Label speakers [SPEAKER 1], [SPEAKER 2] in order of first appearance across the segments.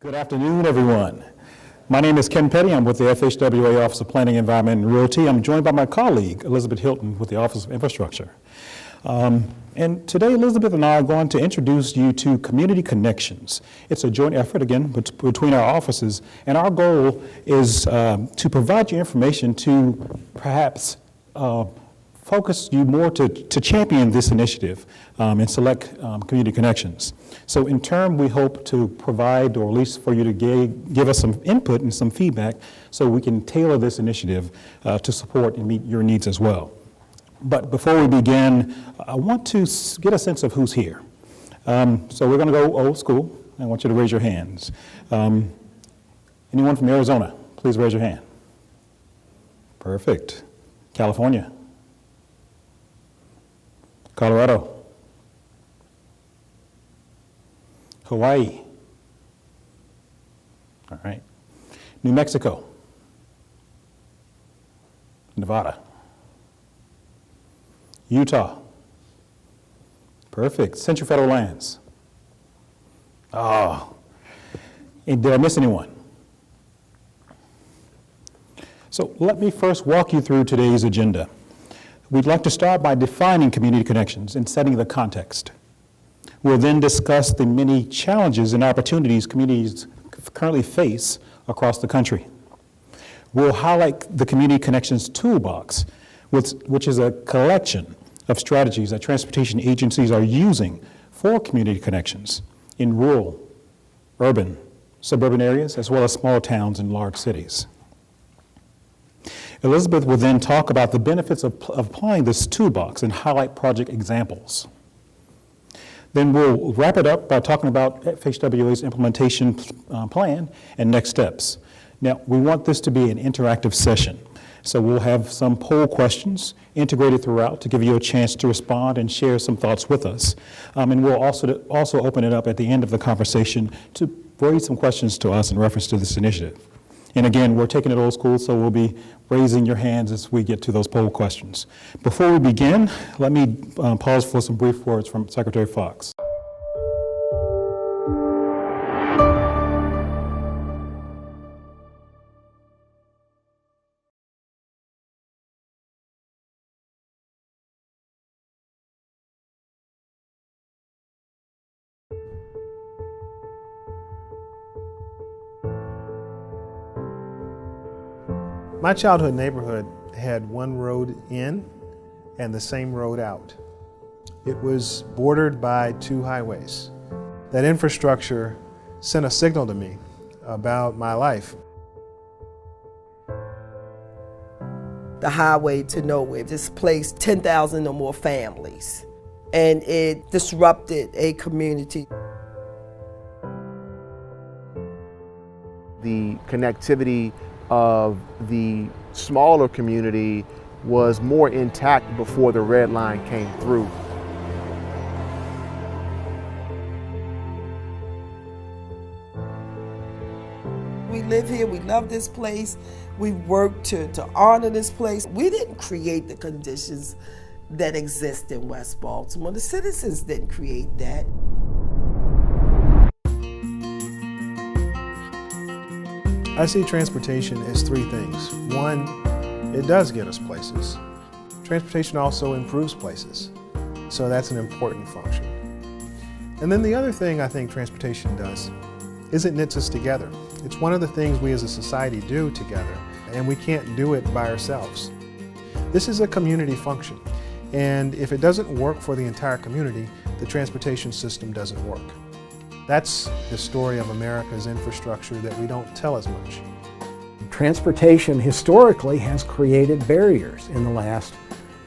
[SPEAKER 1] Good afternoon, everyone. My name is Ken Petty. I'm with the FHWA Office of Planning, Environment, and Realty. I'm joined by my colleague, Elizabeth Hilton, with the Office of Infrastructure. And today, Elizabeth and I are going to introduce you to Community Connections. It's a joint effort, again, between our offices, and our goal is to provide you information to perhaps focus you more to champion this initiative and select Community Connections. So in turn, we hope to provide, or at least for you to give us some input and some feedback so we can tailor this initiative to support and meet your needs as well. But before we begin, I want to get a sense of who's here. So we're going to go old school. I want you to raise your hands. Anyone from Arizona, please raise your hand. Perfect. California. Colorado. Hawaii. All right. New Mexico. Nevada. Utah. Perfect. Central Federal Lands. Oh. And did I miss anyone? So let me first walk you through today's agenda. We'd like to start by defining community connections and setting the context. We'll then discuss the many challenges and opportunities communities currently face across the country. We'll highlight the Community Connections Toolbox, which is a collection of strategies that transportation agencies are using for community connections in rural, urban, suburban areas, as well as small towns and large cities. Elizabeth will then talk about the benefits of applying this toolbox and highlight project examples. Then we'll wrap it up by talking about FHWA's implementation plan and next steps. Now, we want this to be an interactive session, so we'll have some poll questions integrated throughout to give you a chance to respond and share some thoughts with us. And we'll also open it up at the end of the conversation to raise some questions to us in reference to this initiative. And again, we're taking it old school, so we'll be raising your hands as we get to those poll questions. Before we begin, let me pause for some brief words from Secretary Fox.
[SPEAKER 2] My childhood neighborhood had one road in and the same road out. It was bordered by two highways. That infrastructure sent a signal to me about my life.
[SPEAKER 3] The highway to nowhere displaced 10,000 or more families, and it disrupted a community.
[SPEAKER 4] The connectivity of the smaller community was more intact before the red line came through.
[SPEAKER 3] We live here, we love this place, we work to honor this place. We didn't create the conditions that exist in West Baltimore. The citizens didn't create that.
[SPEAKER 2] I see transportation as three things. One, it does get us places. Transportation also improves places, so that's an important function. And then the other thing I think transportation does is it knits us together. It's one of the things we as a society do together, and we can't do it by ourselves. This is a community function, and if it doesn't work for the entire community, the transportation system doesn't work. That's the story of America's infrastructure that we don't tell as much.
[SPEAKER 5] Transportation historically has created barriers in the last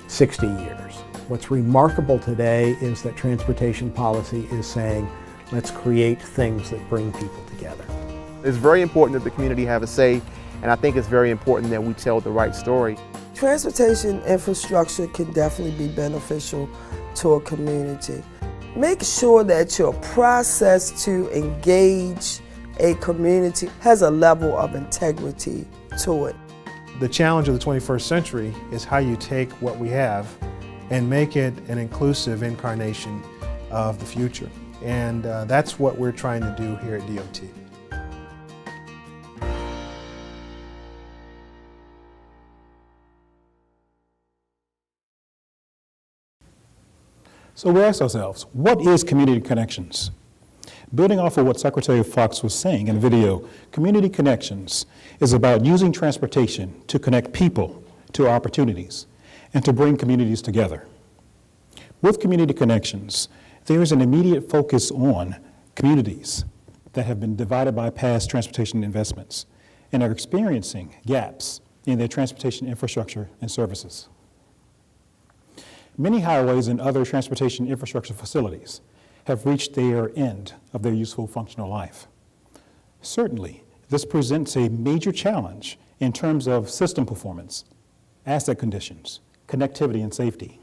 [SPEAKER 5] 60 years. What's remarkable today is that transportation policy is saying, let's create things that bring people together.
[SPEAKER 4] It's very important that the community have a say, and I think it's very important that we tell the right story.
[SPEAKER 3] Transportation infrastructure can definitely be beneficial to a community. Make sure that your process to engage a community has a level of integrity to it.
[SPEAKER 2] The challenge of the 21st century is how you take what we have and make it an inclusive incarnation of the future. And that's what we're trying to do here at DOT.
[SPEAKER 1] So we ask ourselves, what is community connections? Building off of what Secretary Fox was saying in the video, community connections is about using transportation to connect people to opportunities and to bring communities together. With community connections, there is an immediate focus on communities that have been divided by past transportation investments and are experiencing gaps in their transportation infrastructure and services. Many highways and other transportation infrastructure facilities have reached their end of their useful functional life. Certainly, this presents a major challenge in terms of system performance, asset conditions, connectivity, and safety.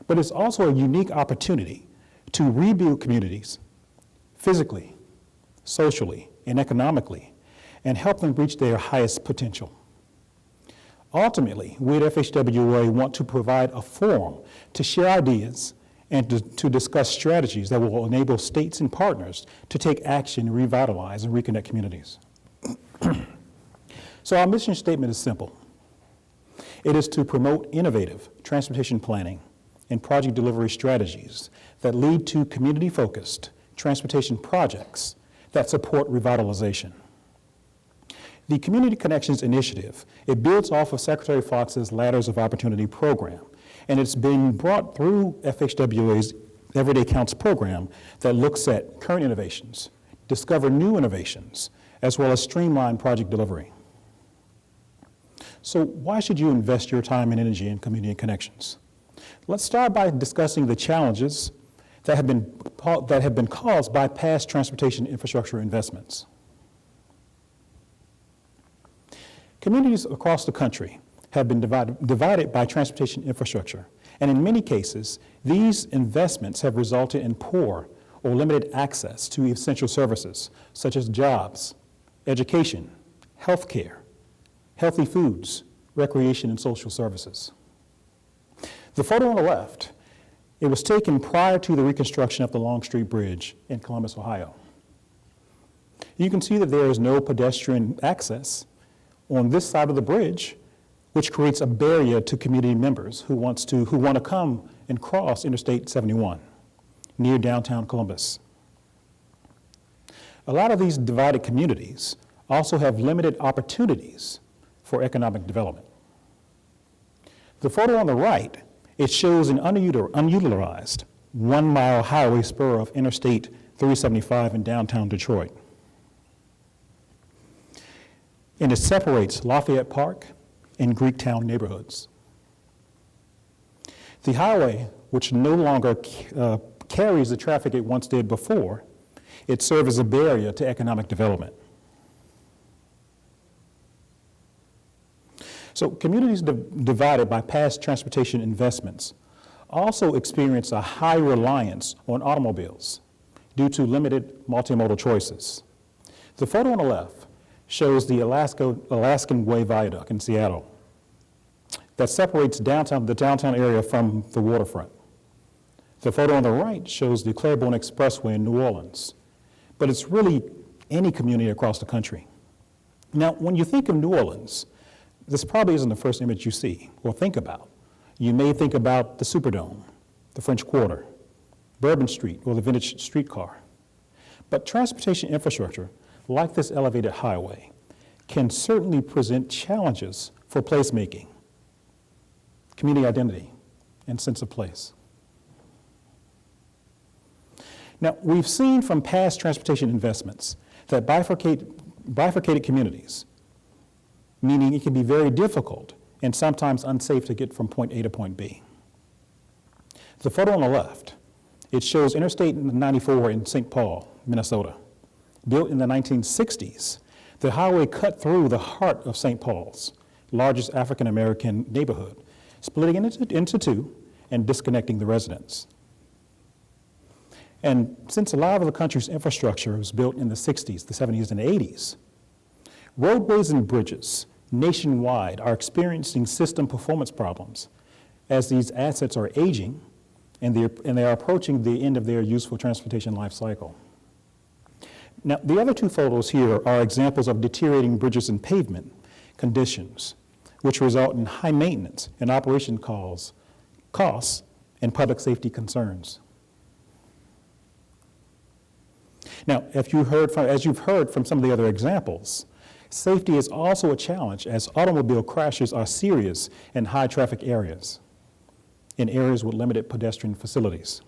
[SPEAKER 1] But it's also a unique opportunity to rebuild communities physically, socially, and economically, and help them reach their highest potential. Ultimately, we at FHWA want to provide a forum to share ideas and to discuss strategies that will enable states and partners to take action, revitalize, and reconnect communities. So our mission statement is simple. It is to promote innovative transportation planning and project delivery strategies that lead to community-focused transportation projects that support revitalization. The Community Connections Initiative, it builds off of Secretary Fox's Ladders of Opportunity program, and it's been brought through FHWA's Everyday Counts program that looks at current innovations, discover new innovations, as well as streamline project delivery. So why should you invest your time and energy in community connections? Let's start by discussing the challenges that have been caused by past transportation infrastructure investments. Communities across the country have been divided by transportation infrastructure, and in many cases, these investments have resulted in poor or limited access to essential services such as jobs, education, healthcare, healthy foods, recreation, and social services. The photo on the left, it was taken prior to the reconstruction of the Long Street Bridge in Columbus, Ohio. You can see that there is no pedestrian access on this side of the bridge, which creates a barrier to community members who want to come and cross Interstate 71 near downtown Columbus. A lot of these divided communities also have limited opportunities for economic development. The photo on the right, it shows an unutilized 1-mile highway spur of Interstate 375 in downtown Detroit. And it separates Lafayette Park and Greektown neighborhoods. The highway, which no longer carries the traffic it once did before, it serves as a barrier to economic development. So communities divided by past transportation investments also experience a high reliance on automobiles due to limited multimodal choices. The photo on the left shows the Alaskan Way Viaduct in Seattle that separates the downtown area from the waterfront. The photo on the right shows the Claiborne Expressway in New Orleans, but it's really any community across the country. Now, when you think of New Orleans, this probably isn't the first image you see or think about. You may think about the Superdome, the French Quarter, Bourbon Street, or the vintage streetcar. But transportation infrastructure, like this elevated highway, can certainly present challenges for placemaking, community identity, and sense of place. Now, we've seen from past transportation investments that bifurcated communities, meaning it can be very difficult and sometimes unsafe to get from point A to point B. The photo on the left, it shows Interstate 94 in St. Paul, Minnesota. Built in the 1960s, the highway cut through the heart of St. Paul's, largest African-American neighborhood, splitting it into two and disconnecting the residents. And since a lot of the country's infrastructure was built in the 60s, the 70s, and the 80s, roadways and bridges nationwide are experiencing system performance problems as these assets are aging and they are approaching the end of their useful transportation life cycle. Now, the other two photos here are examples of deteriorating bridges and pavement conditions, which result in high maintenance and operation costs and public safety concerns. Now, as you've heard from some of the other examples, safety is also a challenge as automobile crashes are serious in high traffic areas, in areas with limited pedestrian facilities.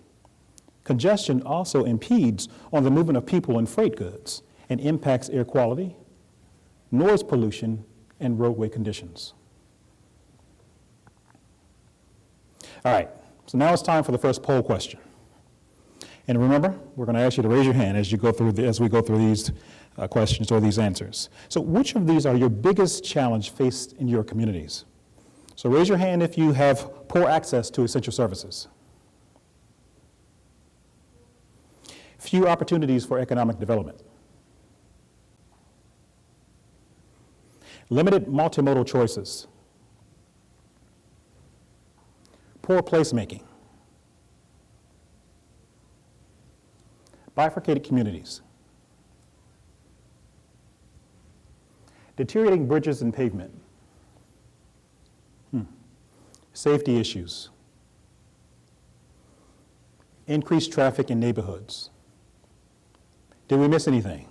[SPEAKER 1] Congestion also impedes on the movement of people and freight goods and impacts air quality, noise pollution, and roadway conditions. All right, so now it's time for the first poll question. And remember, we're going to ask you to raise your hand as we go through these questions or these answers. So which of these are your biggest challenge faced in your communities? So raise your hand if you have poor access to essential services. Few opportunities for economic development. Limited multimodal choices. Poor placemaking. Bifurcated communities. Deteriorating bridges and pavement. Safety issues. Increased traffic in neighborhoods. Did we miss anything?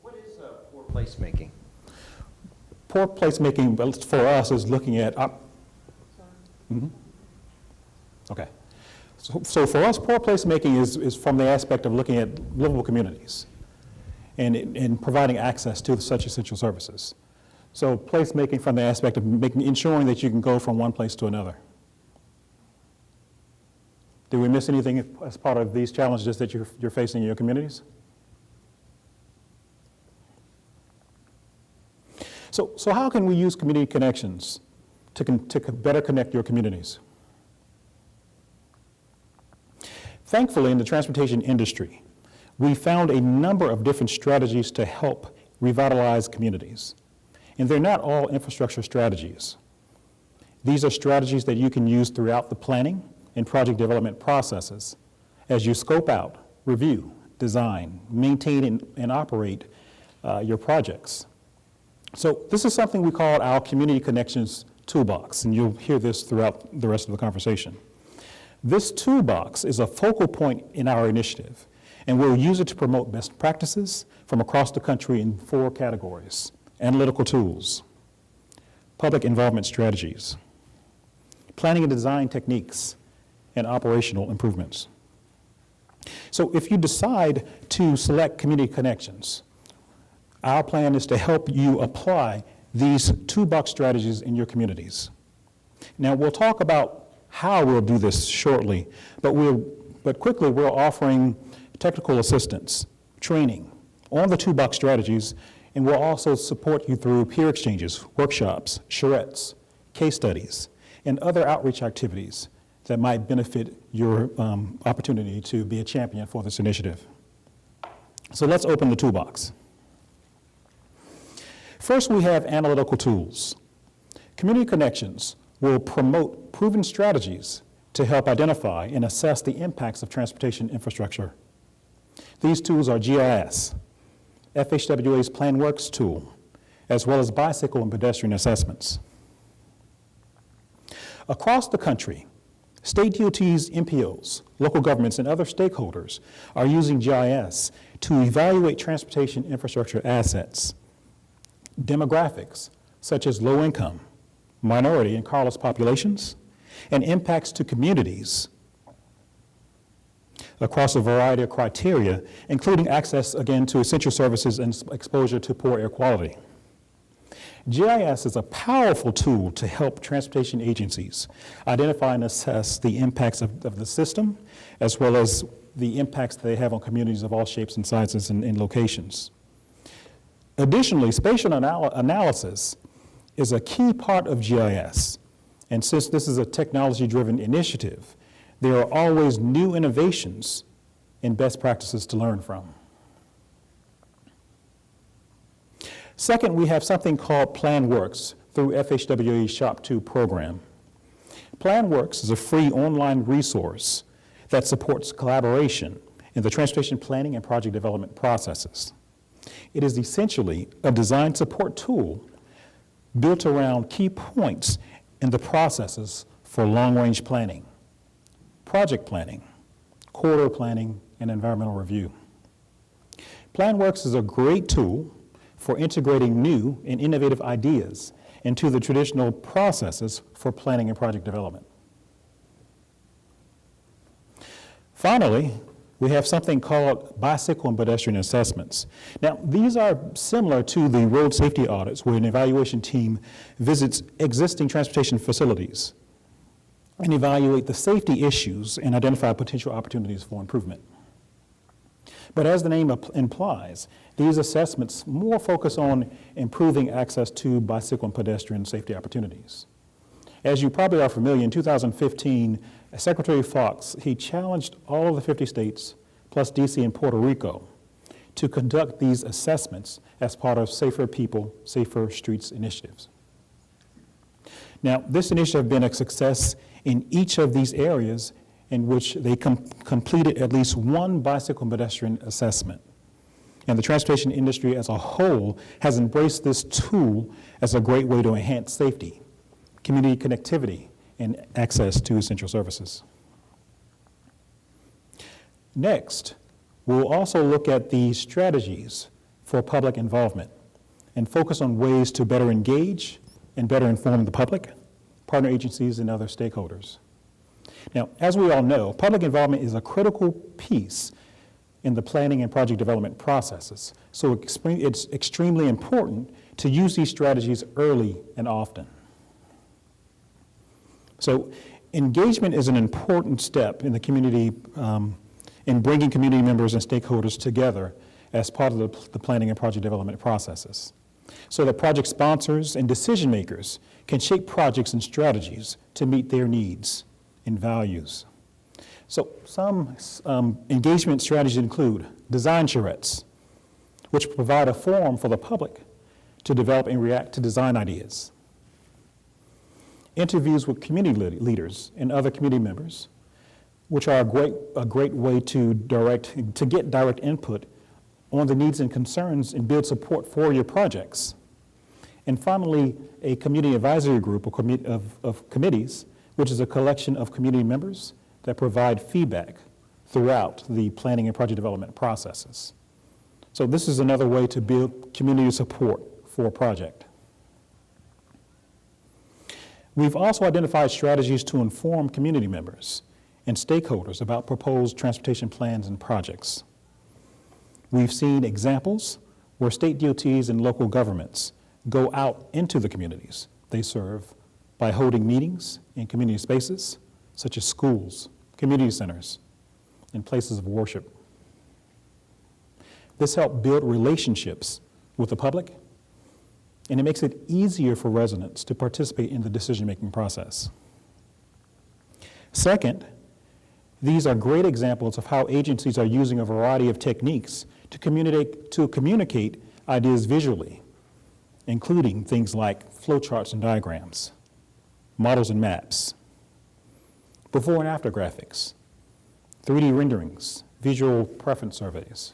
[SPEAKER 6] What is poor placemaking?
[SPEAKER 1] Poor placemaking for us is looking at. Okay. So for us, poor placemaking is from the aspect of looking at livable communities and providing access to such essential services. So placemaking from the aspect of ensuring that you can go from one place to another. Did we miss anything as part of these challenges that you're facing in your communities? So how can we use community connections to better connect your communities? Thankfully, in the transportation industry, we found a number of different strategies to help revitalize communities. And they're not all infrastructure strategies. These are strategies that you can use throughout the planning and project development processes as you scope out, review, design, maintain, and operate your projects. So this is something we call our Community Connections Toolbox, and you'll hear this throughout the rest of the conversation. This toolbox is a focal point in our initiative, and we'll use it to promote best practices from across the country in 4 categories: analytical tools, public involvement strategies, planning and design techniques, and operational improvements. So if you decide to select community connections, our plan is to help you apply these toolbox strategies in your communities. Now, we'll talk about how we'll do this shortly, but quickly we're offering technical assistance, training on the toolbox strategies, and we'll also support you through peer exchanges, workshops, charrettes, case studies, and other outreach activities that might benefit your opportunity to be a champion for this initiative. So let's open the toolbox. First, we have analytical tools. Community Connections will promote proven strategies to help identify and assess the impacts of transportation infrastructure. These tools are GIS, FHWA's PlanWorks tool, as well as bicycle and pedestrian assessments. Across the country, state DOTs, MPOs, local governments, and other stakeholders are using GIS to evaluate transportation infrastructure assets. Demographics, such as low income, minority, and careless populations, and impacts to communities across a variety of criteria, including access, again, to essential services and exposure to poor air quality. GIS is a powerful tool to help transportation agencies identify and assess the impacts of the system, as well as the impacts they have on communities of all shapes and sizes and locations. Additionally, spatial analysis is a key part of GIS, and since this is a technology-driven initiative, there are always new innovations and best practices to learn from. Second, we have something called PlanWorks through FHWA's Shop 2 program. PlanWorks is a free online resource that supports collaboration in the transportation planning and project development processes. It is essentially a design support tool built around key points in the processes for long-range planning, project planning, corridor planning, and environmental review. PlanWorks is a great tool for integrating new and innovative ideas into the traditional processes for planning and project development. Finally, we have something called bicycle and pedestrian assessments. Now, these are similar to the road safety audits, where an evaluation team visits existing transportation facilities and evaluate the safety issues and identify potential opportunities for improvement. But as the name implies, these assessments more focus on improving access to bicycle and pedestrian safety opportunities. As you probably are familiar, in 2015, Secretary Fox, he challenged all of the 50 states, plus DC and Puerto Rico, to conduct these assessments as part of Safer People, Safer Streets initiatives. Now, this initiative has been a success in each of these areas in which they completed at least one bicycle and pedestrian assessment. And the transportation industry as a whole has embraced this tool as a great way to enhance safety, community connectivity, and access to essential services. Next, we'll also look at the strategies for public involvement and focus on ways to better engage and better inform the public, partner agencies, and other stakeholders. Now, as we all know, public involvement is a critical piece in the planning and project development processes, so it's extremely important to use these strategies early and often. So engagement is an important step in the community, in bringing community members and stakeholders together as part of the planning and project development processes, so that project sponsors and decision makers can shape projects and strategies to meet their needs and values. So some engagement strategies include design charrettes, which provide a forum for the public to develop and react to design ideas. Interviews with community leaders and other community members, which are a great way to get direct input on the needs and concerns and build support for your projects. And finally, a community advisory group of committees, which is a collection of community members that provide feedback throughout the planning and project development processes. So this is another way to build community support for a project. We've also identified strategies to inform community members and stakeholders about proposed transportation plans and projects. We've seen examples where state DOTs and local governments go out into the communities they serve by holding meetings in community spaces, such as schools, community centers, and places of worship. This helps build relationships with the public, and it makes it easier for residents to participate in the decision-making process. Second, these are great examples of how agencies are using a variety of techniques to communicate ideas visually, including things like flowcharts and diagrams, models and maps, before and after graphics, 3D renderings, visual preference surveys.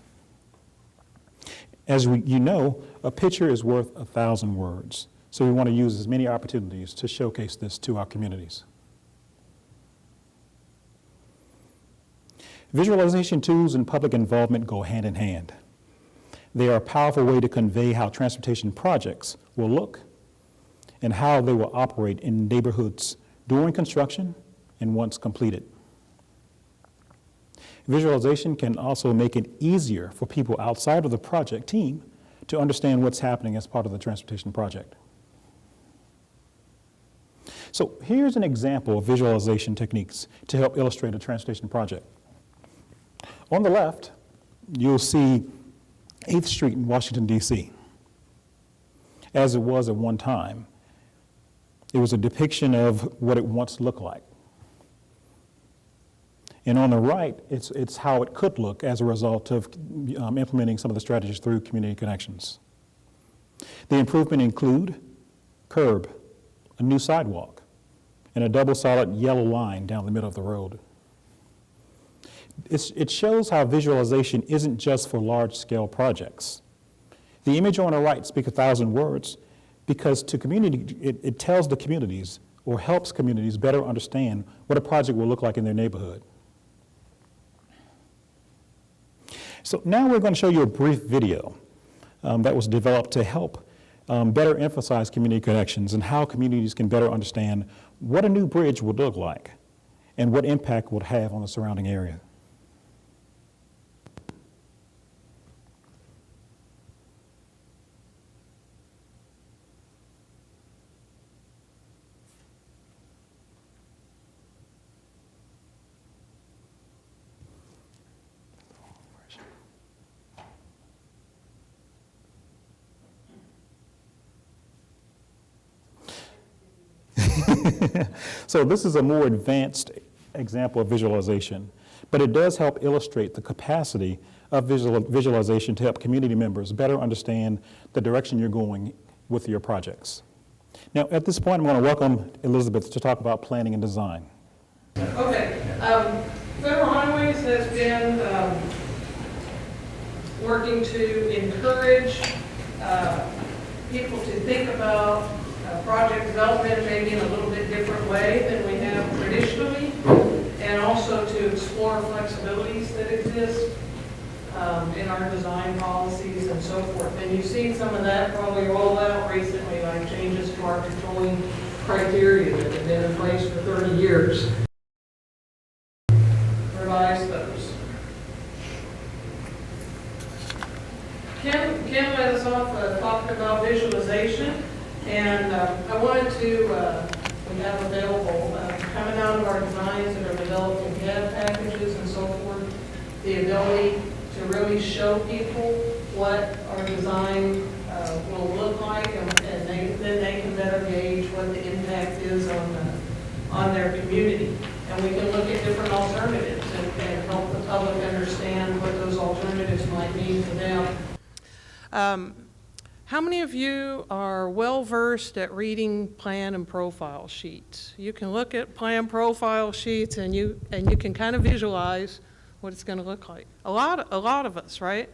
[SPEAKER 1] As you know, a picture is worth 1,000 words, so we want to use as many opportunities to showcase this to our communities. Visualization tools and public involvement go hand in hand. They are a powerful way to convey how transportation projects will look and how they will operate in neighborhoods during construction and once completed. Visualization can also make it easier for people outside of the project team to understand what's happening as part of the transportation project. So here's an example of visualization techniques to help illustrate a transportation project. On the left, you'll see 8th Street in Washington, D.C. As it was at one time. It was a depiction of what it once looked like. And on the right, it's how it could look as a result of implementing some of the strategies through community connections. The improvement include curb, a new sidewalk, and a double solid yellow line down the middle of the road. It shows how visualization isn't just for large-scale projects. The image on the right speaks 1,000 words because it tells the communities or helps communities better understand what a project will look like in their neighborhood. So now we're going to show you a brief video that was developed to help better emphasize community connections and how communities can better understand what a new bridge would look like and what impact it would have on the surrounding area. So this is a more advanced example of visualization, but it does help illustrate the capacity of visualization to help community members better understand the direction you're going with your projects. Now, at this point, I'm going to welcome Elizabeth to talk about planning and design.
[SPEAKER 7] Okay. Federal Highways has been working to encourage people to think about project development maybe in a little bit different way than we have traditionally, and also to explore flexibilities that exist in our design policies and so forth. And you've seen some of that probably roll out recently, like changes to our controlling criteria that have been in place for 30 years. Revise those. Kim led us off talking about visualization. And I wanted to, we have available, coming out of our designs that are developed in CAD packages and so forth, the ability to really show people what our design will look like, and then they can better gauge what the impact is on their community. And we can look at different alternatives and help the public understand what those alternatives might mean to them. How many of you are well-versed at reading plan and profile sheets? You can look at plan profile sheets and you can kind of visualize what it's going to look like. A lot of us, right?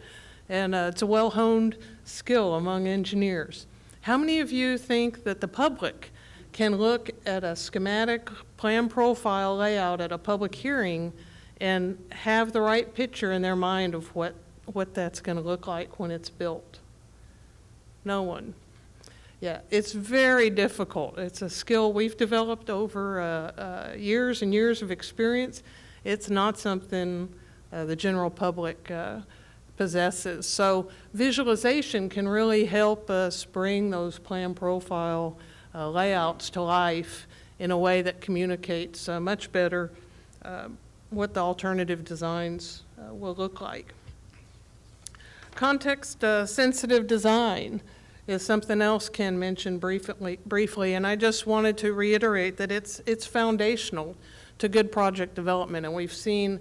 [SPEAKER 7] And it's a well-honed skill among engineers. How many of you think that the public can look at a schematic plan profile layout at a public hearing and have the right picture in their mind of what that's going to look like when it's built? No one. Yeah, it's very difficult. It's a skill we've developed over years and years of experience. It's not something the general public possesses. So visualization can really help us bring those plan profile layouts to life in a way that communicates much better what the alternative designs will look like. Context-sensitive design is something else Ken mentioned briefly, and I just wanted to reiterate that it's foundational to good project development, and we've seen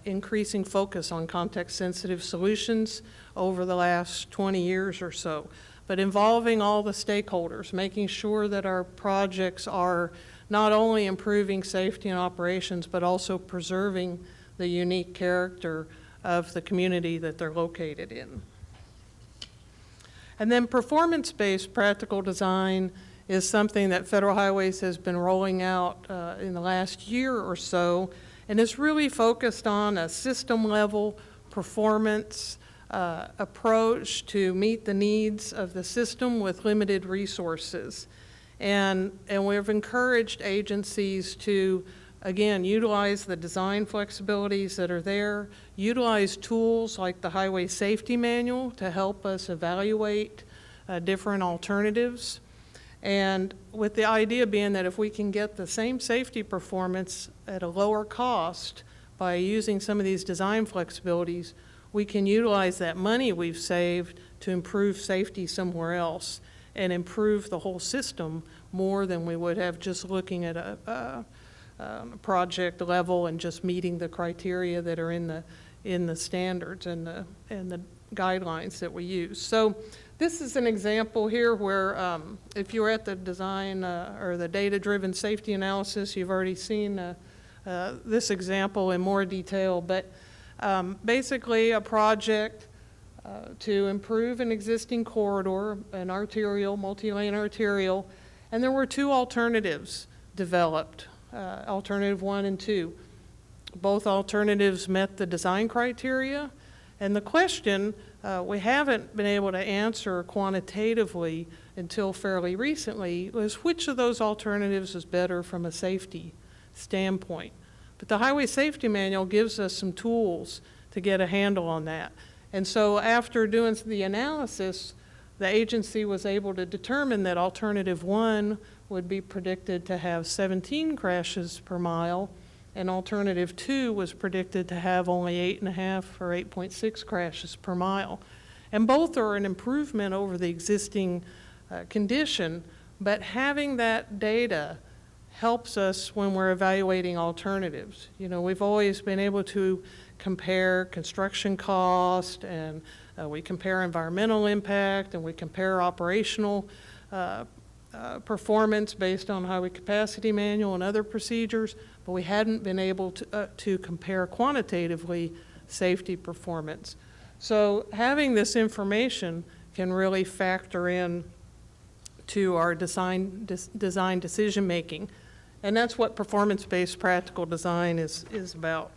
[SPEAKER 7] increasing focus on context-sensitive solutions over the last 20 years or so, but involving all the stakeholders, making sure that our projects are not only improving safety and operations, but also preserving the unique character of the community that they're located in. And then performance-based practical design is something that Federal Highways has been rolling out in the last year or so, and is really focused on a system-level performance approach to meet the needs of the system with limited resources. And we've encouraged agencies to, again, utilize the design flexibilities that are there, utilize tools like the Highway Safety Manual to help us evaluate different alternatives. And with the idea being that if we can get the same safety performance at a lower cost by using some of these design flexibilities, we can utilize that money we've saved to improve safety somewhere else and improve the whole system more than we would have just looking at a project level and just meeting the criteria that are in the standards and the guidelines that we use. So this is an example here where if you're at the design or the data-driven safety analysis, you've already seen this example in more detail, but basically a project to improve an existing corridor, an arterial, multi-lane arterial, and there were two alternatives developed, alternative 1 and 2. Both alternatives met the design criteria, and the question we haven't been able to answer quantitatively until fairly recently was which of those alternatives is better from a safety standpoint. But the Highway Safety Manual gives us some tools to get a handle on that. And so after doing the analysis, the agency was able to determine that alternative 1 would be predicted to have 17 crashes per mile, and alternative 2 was predicted to have only 8.5 or 8.6 crashes per mile. And both are an improvement over the existing condition, but having that data helps us when we're evaluating alternatives. You know, we've always been able to compare construction cost, and we compare environmental impact, and we compare operational performance based on Highway Capacity Manual and other procedures, but we hadn't been able to compare quantitatively safety performance. So having this information can really factor in to our design decision making, and that's what performance-based practical design is about.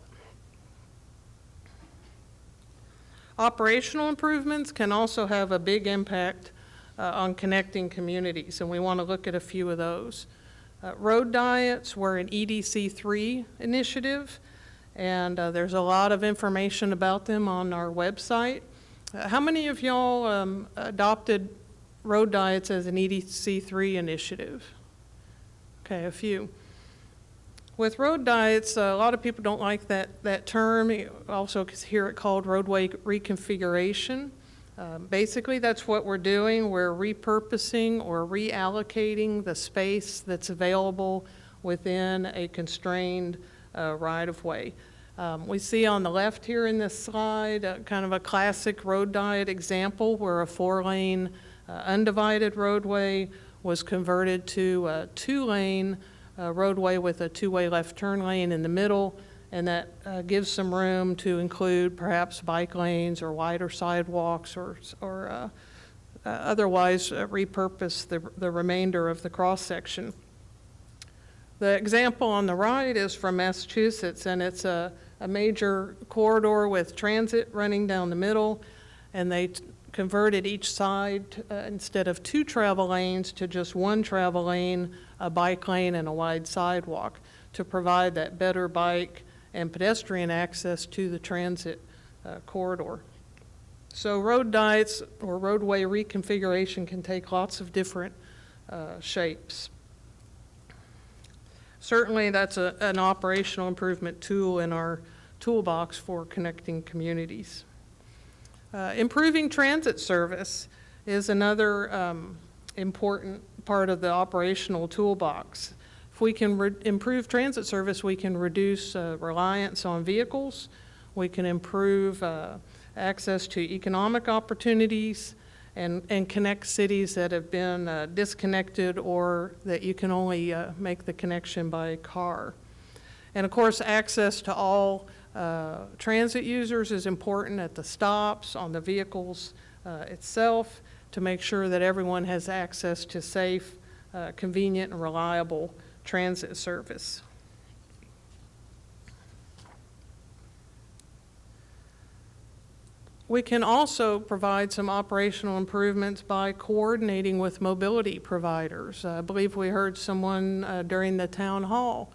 [SPEAKER 7] Operational improvements can also have a big impact on connecting communities, and we want to look at a few of those. Road diets were an EDC3 initiative, and there's a lot of information about them on our website. How many of y'all adopted road diets as an EDC3 initiative? Okay, a few. With road diets, a lot of people don't like that term. You also hear it called roadway reconfiguration. Basically, that's what we're doing. We're repurposing or reallocating the space that's available within a constrained right-of-way. We see on the left here in this slide kind of a classic road diet example where a 4-lane undivided roadway was converted to a 2-lane roadway with a 2-way left turn lane in the middle, and that gives some room to include perhaps bike lanes or wider sidewalks or otherwise repurpose the remainder of the cross-section. The example on the right is from Massachusetts, and it's a major corridor with transit running down the middle, and they converted each side instead of 2 travel lanes to just 1 travel lane, a bike lane, and a wide sidewalk to provide that better bike and pedestrian access to the transit corridor. So road diets or roadway reconfiguration can take lots of different shapes. Certainly that's an operational improvement tool in our toolbox for connecting communities. Improving transit service is another important part of the operational toolbox. If we can improve transit service, we can reduce reliance on vehicles, we can improve access to economic opportunities, and connect cities that have been disconnected or that you can only make the connection by car. And of course, access to all transit users is important at the stops, on the vehicles itself, to make sure that everyone has access to safe, convenient, and reliable transit service. We can also provide some operational improvements by coordinating with mobility providers. I believe we heard someone during the town hall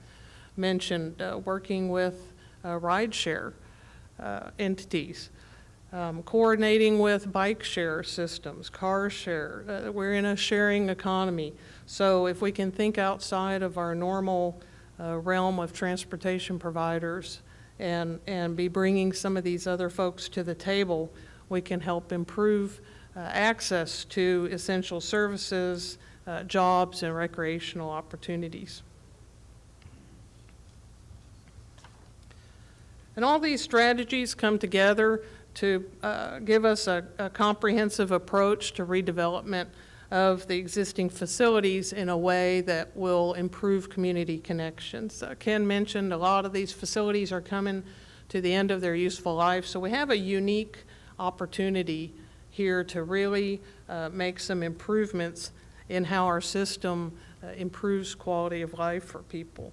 [SPEAKER 7] mention working with rideshare entities, coordinating with bike share systems, car share. We're in a sharing economy. So if we can think outside of our normal realm of transportation providers and be bringing some of these other folks to the table, we can help improve access to essential services, jobs, and recreational opportunities. And all these strategies come together to give us a comprehensive approach to redevelopment of the existing facilities in a way that will improve community connections. Ken mentioned a lot of these facilities are coming to the end of their useful life, so we have a unique opportunity here to really make some improvements in how our system improves quality of life for people.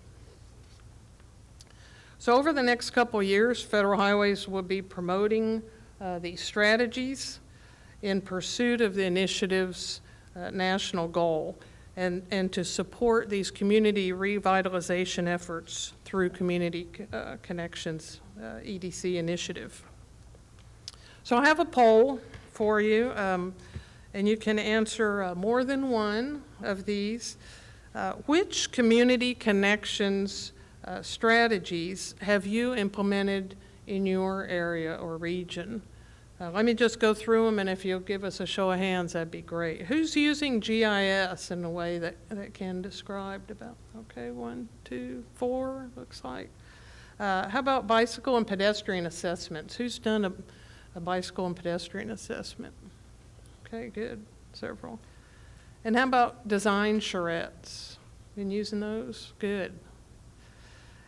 [SPEAKER 7] So over the next couple of years, Federal Highways will be promoting these strategies in pursuit of the initiative's national goal, and to support these community revitalization efforts through Community Connections EDC initiative. So I have a poll for you, and you can answer more than one of these. Which Community Connections strategies have you implemented in your area or region? Let me just go through them, and if you'll give us a show of hands, that'd be great. Who's using GIS in a way that Ken described about? Okay, 1, 2, 4, looks like. How about bicycle and pedestrian assessments? Who's done a bicycle and pedestrian assessment? Okay, good, several. And how about design charrettes? Been using those? Good.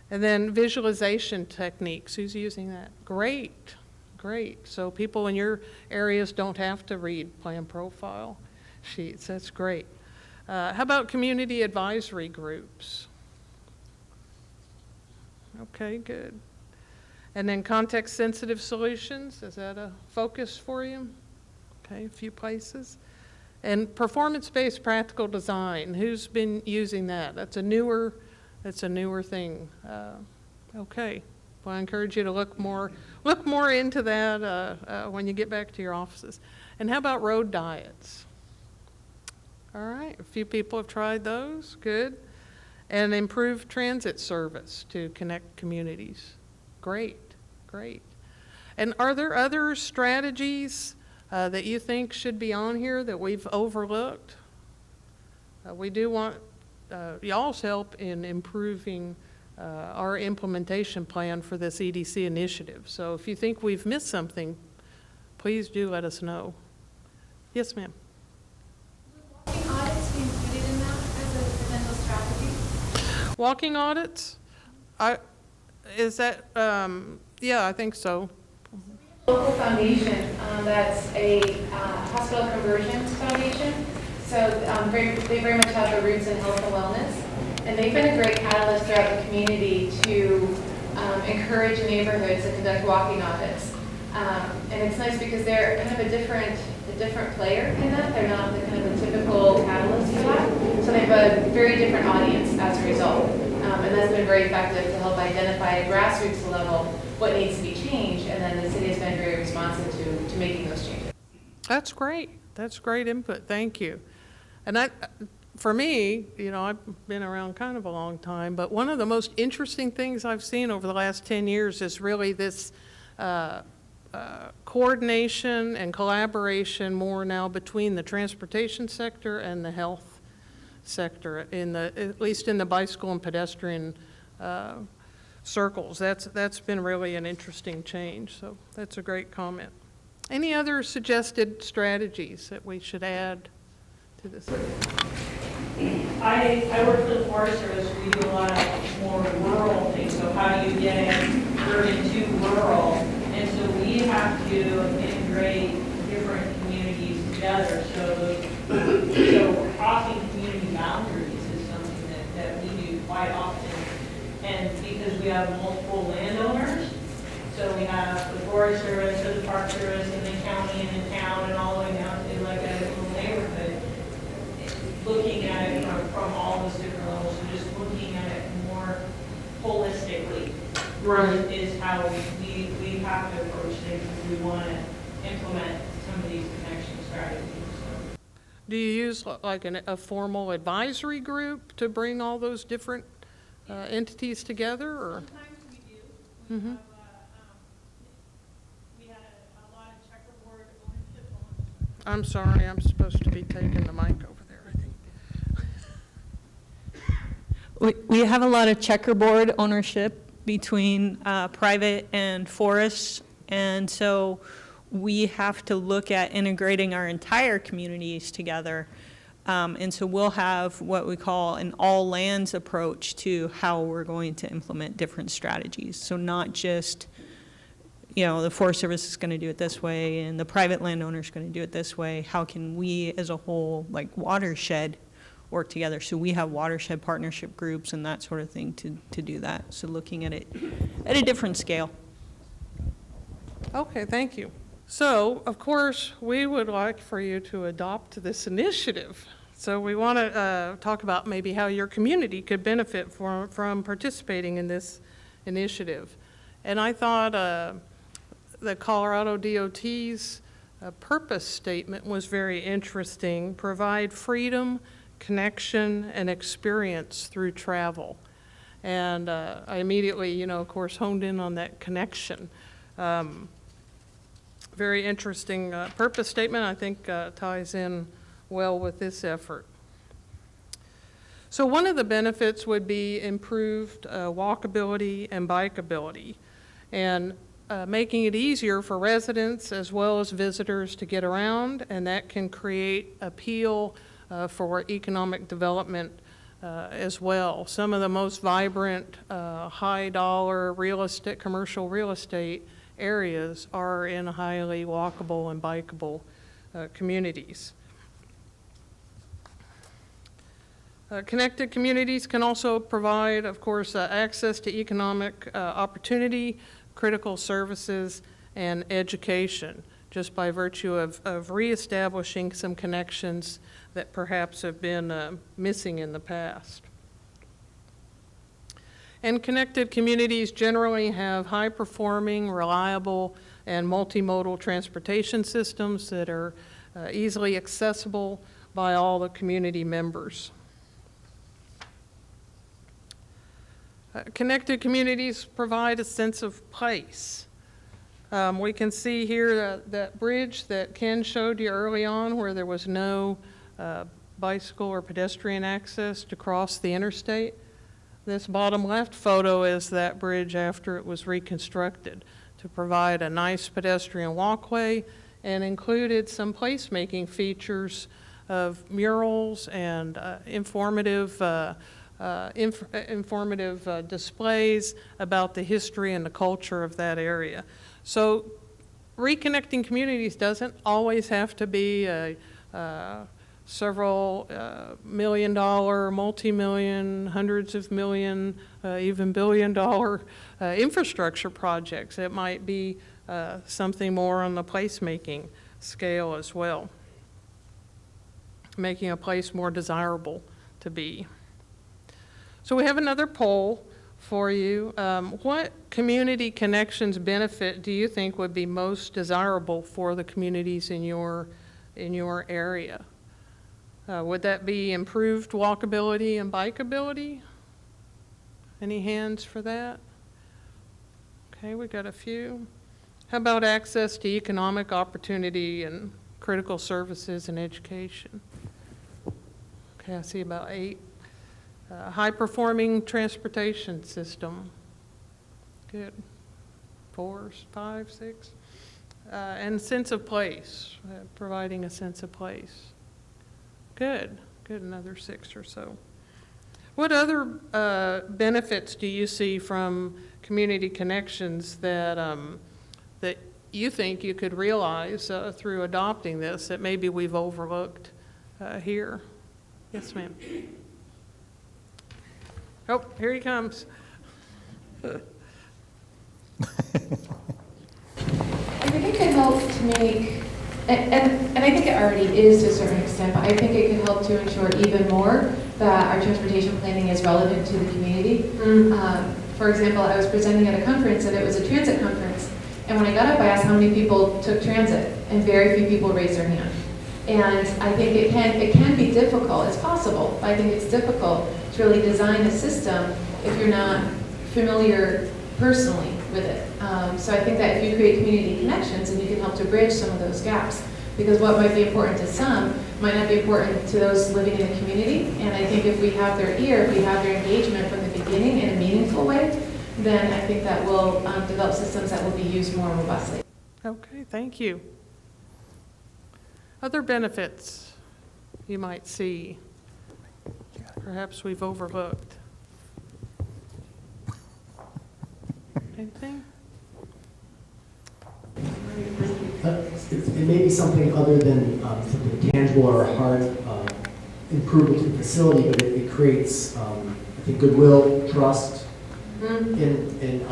[SPEAKER 7] And then visualization techniques, who's using that? Great, great. So people in your areas don't have to read plan profile sheets, that's great. How about community advisory groups? Okay, good. And then context-sensitive solutions, is that a focus for you? Okay, a few places. And performance-based practical design, who's been using that? That's a newer thing. Okay, well, I encourage you to look more into that when you get back to your offices. And how about road diets? All right, a few people have tried those, good. And improved transit service to connect communities. Great, great. And are there other strategies that you think should be on here that we've overlooked? We do want y'all's help in improving our implementation plan for this EDC initiative. So if you think we've missed something, please do let us know. Yes, ma'am.
[SPEAKER 8] Would walking audits be included in that as a potential strategy?
[SPEAKER 7] Walking audits? Yeah, I think so.
[SPEAKER 8] Local foundation that's a hospital conversion foundation. So they very much have their roots in health and wellness. And they've been a great catalyst throughout the community to encourage neighborhoods to conduct walking audits. And it's nice because they're kind of a different player in that. They're not the kind of the typical catalyst for that. So they have a very different audience as a result. And that's been very effective to help identify at grassroots level what needs to be changed. And then the city has been very responsive to making those changes.
[SPEAKER 7] That's great. That's great input. Thank you. And for me, you know, I've been around kind of a long time, but one of the most interesting things I've seen over the last 10 years is really this coordination and collaboration more now between the transportation sector and the health sector, at least in the bicycle and pedestrian circles. That's been really an interesting change, so that's a great comment. Any other suggested strategies that we should add to this?
[SPEAKER 9] I work for the Forest Service. We do a lot of more rural things. So how do you get urban to rural? And so we have to integrate different communities together. So crossing community boundaries is something that we do quite often. And because we have multiple landowners, so we have the Forest Service, or the Park Service, and the county, and the town, and all the way down to like a little neighborhood. Looking at it from all those different levels, and just looking at it more holistically,
[SPEAKER 7] Right.
[SPEAKER 9] is how we have to approach things if we want to implement some of these connection strategies. So.
[SPEAKER 7] Do you use like a formal advisory group to bring all those different entities together, or?
[SPEAKER 9] Sometimes we do.
[SPEAKER 7] Mm-hmm.
[SPEAKER 9] We had a lot of checkerboard ownership on.
[SPEAKER 7] I'm sorry, I'm supposed to be taking the mic over there, I think.
[SPEAKER 10] We have a lot of checkerboard ownership between private and forests, and so we have to look at integrating our entire communities together. And so we'll have what we call an all lands approach to how we're going to implement different strategies. So not just, you know, the Forest Service is going to do it this way and the private landowner is going to do it this way. How can we as a whole, like watershed, work together. So we have watershed partnership groups and that sort of thing to do that. So looking at it at a different scale.
[SPEAKER 7] Okay, thank you. So, of course, we would like for you to adopt this initiative. So we want to talk about maybe how your community could benefit from participating in this initiative. And I thought the Colorado DOT's purpose statement was very interesting: provide freedom, connection, and experience through travel. And I immediately, of course, honed in on that connection. Very interesting purpose statement. I think ties in well with this effort. So one of the benefits would be improved walkability and bikeability, and making it easier for residents as well as visitors to get around, and that can create appeal for economic development as well. Some of the most vibrant, high-dollar commercial real estate areas are in highly walkable and bikeable communities. Connected communities can also provide, of course, access to economic opportunity, critical services, and education, just by virtue of reestablishing some connections that perhaps have been missing in the past. And connected communities generally have high-performing, reliable, and multimodal transportation systems that are easily accessible by all the community members. Connected communities provide a sense of place. We can see here that bridge that Ken showed you early on, where there was no bicycle or pedestrian access to cross the interstate. This bottom left photo is that bridge after it was reconstructed to provide a nice pedestrian walkway, and included some placemaking features of murals and informative displays about the history and the culture of that area. So reconnecting communities doesn't always have to be a several million-dollar, multi-million, hundreds of million, even billion-dollar infrastructure projects. It might be something more on the placemaking scale as well, making a place more desirable to be. So we have another poll for you. What community connections benefit do you think would be most desirable for the communities in your area? Would that be improved walkability and bikeability? Any hands for that? Okay, we got a few. How about access to economic opportunity and critical services and education? Okay, I see about 8. High-performing transportation system. Good. 4, 5, 6. And sense of place, providing a sense of place. Good, another 6 or so. What other benefits do you see from community connections that you think you could realize through adopting this that maybe we've overlooked here? Yes, ma'am. Oh, here he comes.
[SPEAKER 8] I think it could help to make, and I think it already is to a certain extent, but I think it could help to ensure even more that our transportation planning is relevant to the community. For example, I was presenting at a conference, and it was a transit conference, and when I got up, I asked how many people took transit, and very few people raised their hand. And I think it can be difficult. It's possible, but I think it's difficult to really design a system if you're not familiar personally with it. So I think that if you create community connections, and you can help to bridge some of those gaps, because what might be important to some might not be important to those living in the community. And I think if we have their ear, if we have their engagement from the beginning in a meaningful way, then I think that will develop systems that will be used more robustly.
[SPEAKER 7] Okay, thank you. Other benefits you might see, perhaps we've overlooked. Anything?
[SPEAKER 11] It may be something other than something tangible or hard improvement to the facility, but it creates, I think, goodwill, trust in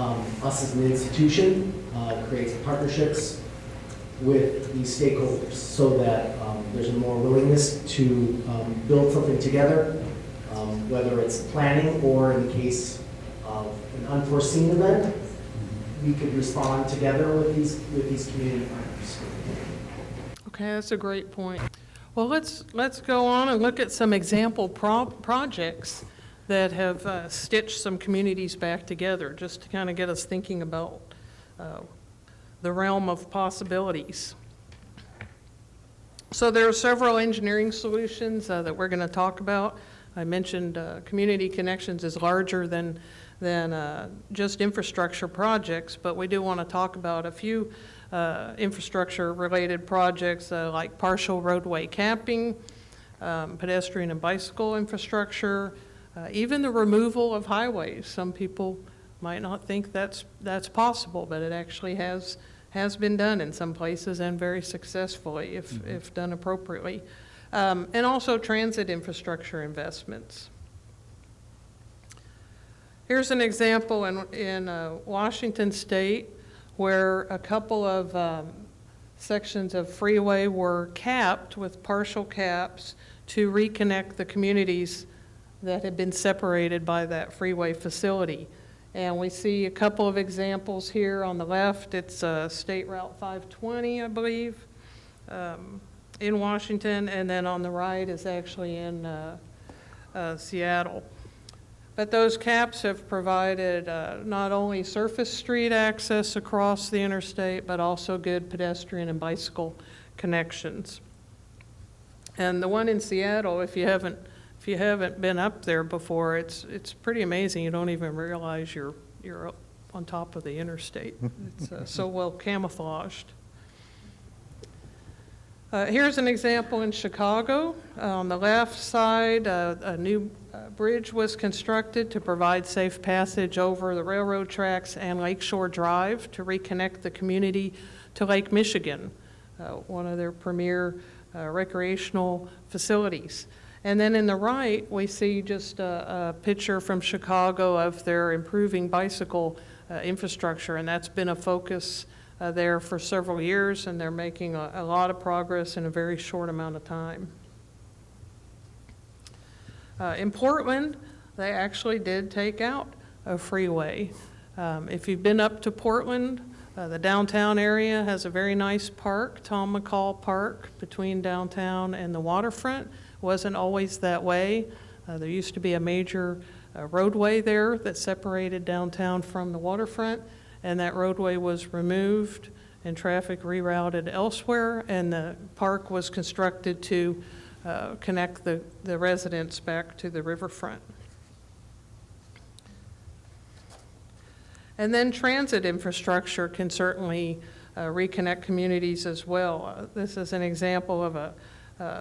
[SPEAKER 11] us as an institution, creates partnerships with these stakeholders so that there's a more willingness to build something together, whether it's planning or in the case of an unforeseen event, we could respond together with these community partners.
[SPEAKER 7] Okay, that's a great point. Well, let's go on and look at some example projects that have stitched some communities back together, just to kind of get us thinking about the realm of possibilities. So there are several engineering solutions that we're going to talk about. I mentioned Community Connections is larger than just infrastructure projects, but we do want to talk about a few infrastructure-related projects like partial roadway capping, pedestrian and bicycle infrastructure, even the removal of highways. Some people might not think that's possible, but it actually has been done in some places and very successfully if done appropriately. And also transit infrastructure investments. Here's an example in Washington State where a couple of sections of freeway were capped with partial caps to reconnect the communities that had been separated by that freeway facility. And we see a couple of examples here. On the left, it's State Route 520, I believe, in Washington, and then on the right is actually in Seattle. But those caps have provided not only surface street access across the interstate, but also good pedestrian and bicycle connections. And the one in Seattle, if you haven't been up there before, it's pretty amazing. You don't even realize you're on top of the interstate. It's so well camouflaged. Here's an example in Chicago. On the left side, a new bridge was constructed to provide safe passage over the railroad tracks and Lakeshore Drive to reconnect the community to Lake Michigan, one of their premier recreational facilities. And then in the right, we see just a picture from Chicago of their improving bicycle infrastructure, and that's been a focus there for several years, and they're making a lot of progress in a very short amount of time. In Portland, they actually did take out a freeway. If you've been up to Portland, the downtown area has a very nice park, Tom McCall Park, between downtown and the waterfront. Wasn't always that way. There used to be a major roadway there that separated downtown from the waterfront, and that roadway was removed and traffic rerouted elsewhere, and the park was constructed to connect the residents back to the riverfront. And then transit infrastructure can certainly reconnect communities as well. This is an example of a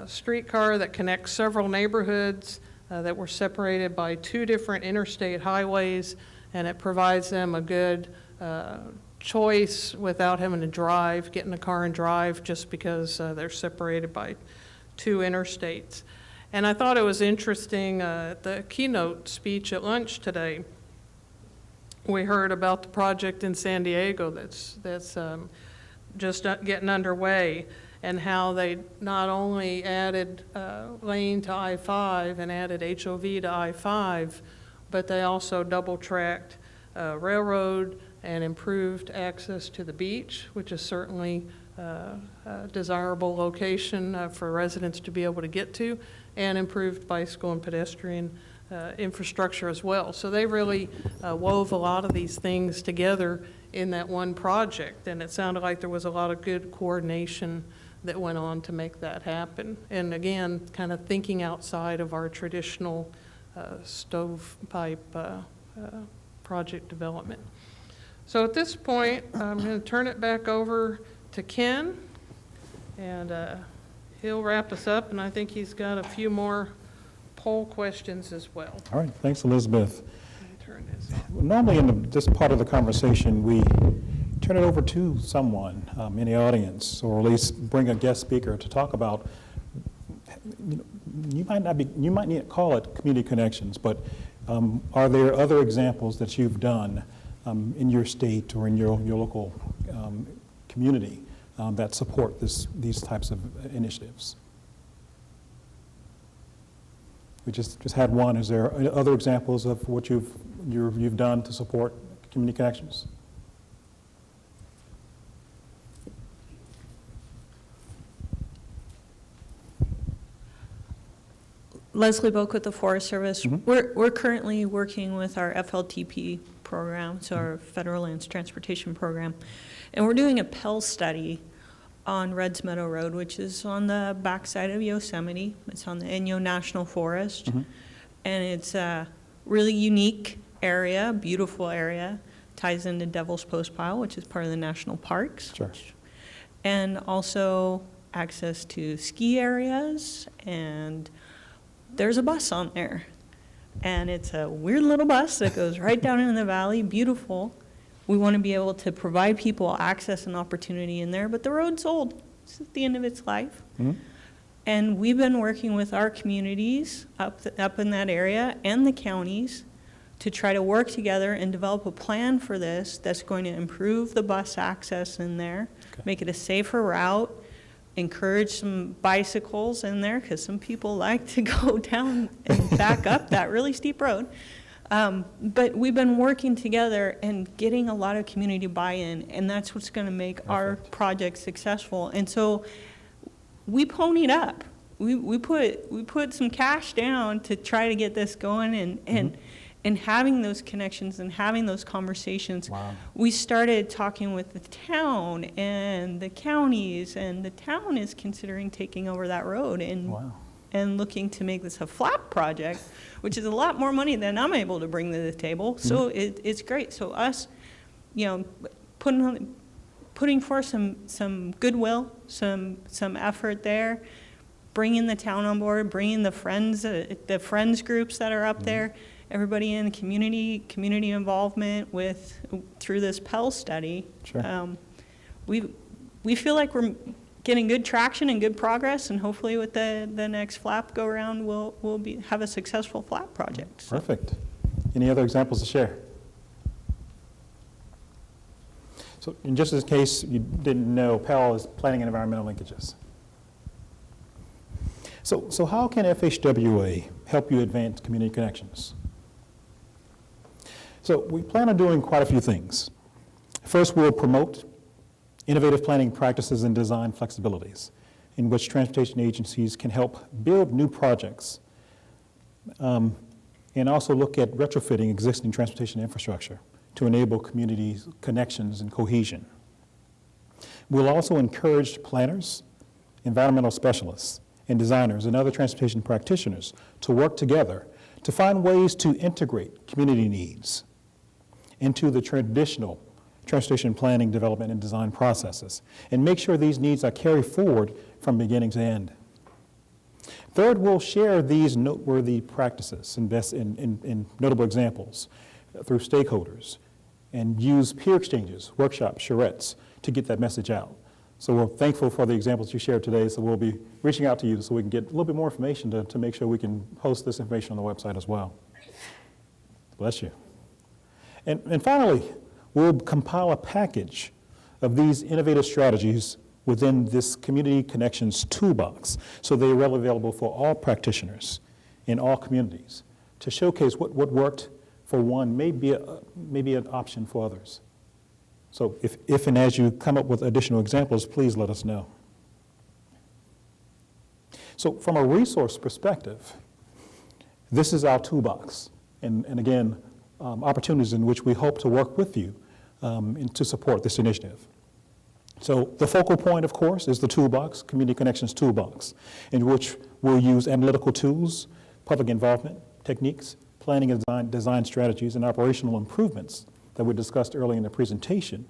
[SPEAKER 7] streetcar that connects several neighborhoods that were separated by two different interstate highways, and it provides them a good choice without having to drive, get in a car and drive just because they're separated by two interstates. And I thought it was interesting, the keynote speech at lunch today, we heard about the project in San Diego that's just getting underway, and how they not only added lane to I-5 and added HOV to I-5, but they also double-tracked railroad and improved access to the beach, which is certainly a desirable location for residents to be able to get to, and improved bicycle and pedestrian infrastructure as well. So they really wove a lot of these things together in that one project, and it sounded like there was a lot of good coordination that went on to make that happen. And again, kind of thinking outside of our traditional stovepipe project development. So at this point, I'm going to turn it back over to Ken, and he'll wrap us up, and I think he's got a few more poll questions as well.
[SPEAKER 1] All right, thanks, Elizabeth.
[SPEAKER 7] Turn this off.
[SPEAKER 1] Normally in this part of the conversation, we turn it over to someone in the audience, or at least bring a guest speaker to talk about you might need to call it community connections, but are there other examples that you've done in your state or in your local community that support these types of initiatives? We just had one. Is there other examples of what you've done to support community connections?
[SPEAKER 10] Leslie Boak with the Forest Service. We're currently working with our FLTP program, so our Federal Lands Transportation Program, and we're doing a Pell study on Reds Meadow Road, which is on the backside of Yosemite. It's on the Inyo National Forest, and it's a really unique area, beautiful area, ties into Devil's Postpile, which is part of the national parks.
[SPEAKER 1] Sure.
[SPEAKER 10] And also access to ski areas, and there's a bus on there. And it's a weird little bus that goes right down into the valley, beautiful. We want to be able to provide people access and opportunity in there, but the road's old. It's at the end of its life. And we've been working with our communities up in that area and the counties to try to work together and develop a plan for this that's going to improve the bus access in there, make it a safer route, encourage some bicycles in there, because some people like to go down and back up that really steep road. But we've been working together and getting a lot of community buy-in, and that's what's going to make our project successful. And so we ponied up. We put some cash down to try to get this going, and having those connections and having those conversations. We started talking with the town and the counties, and the town is considering taking over that road and looking to make this a flap project, which is a lot more money than I'm able to bring to the table. So it's great. So us, putting forth some goodwill, some effort there, bringing the town on board, bringing the friends groups that are up there, everybody in the community involvement through this Pell study. We feel like we're getting good traction and good progress, and hopefully with the next flap go around, we'll have a successful flap project.
[SPEAKER 1] Perfect. Any other examples to share? So, in just in case you didn't know, Pell is Planning and Environmental Linkages. So how can FHWA help you advance community connections? So we plan on doing quite a few things. First, we'll promote innovative planning practices and design flexibilities in which transportation agencies can help build new projects and also look at retrofitting existing transportation infrastructure to enable community connections and cohesion. We'll also encourage planners, environmental specialists, and designers and other transportation practitioners to work together to find ways to integrate community needs into the traditional transportation planning, development, and design processes, and make sure these needs are carried forward from beginning to end. Third, we'll share these noteworthy practices, invest in notable examples through stakeholders, and use peer exchanges, workshops, charrettes to get that message out. So we're thankful for the examples you shared today, so we'll be reaching out to you so we can get a little bit more information to make sure we can post this information on the website as well. Bless you. And finally, we'll compile a package of these innovative strategies within this Community Connections toolbox, so they're readily available for all practitioners in all communities to showcase what worked for one may be an option for others. So if and as you come up with additional examples, please let us know. So from a resource perspective, this is our toolbox. And again, opportunities in which we hope to work with you and to support this initiative. So the focal point, of course, is the toolbox, Community Connections Toolbox, in which we'll use analytical tools, public involvement techniques, planning and design strategies, and operational improvements that we discussed earlier in the presentation.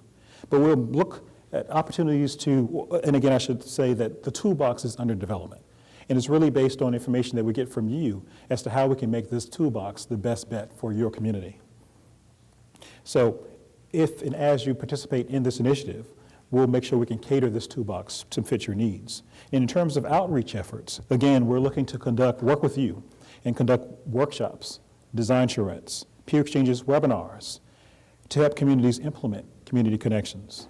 [SPEAKER 1] But we'll look at opportunities and again, I should say that the toolbox is under development. And it's really based on information that we get from you as to how we can make this toolbox the best bet for your community. So if and as you participate in this initiative, we'll make sure we can cater this toolbox to fit your needs. And in terms of outreach efforts, again, we're looking to work with you and conduct workshops, design charrettes, peer exchanges, webinars to help communities implement community connections.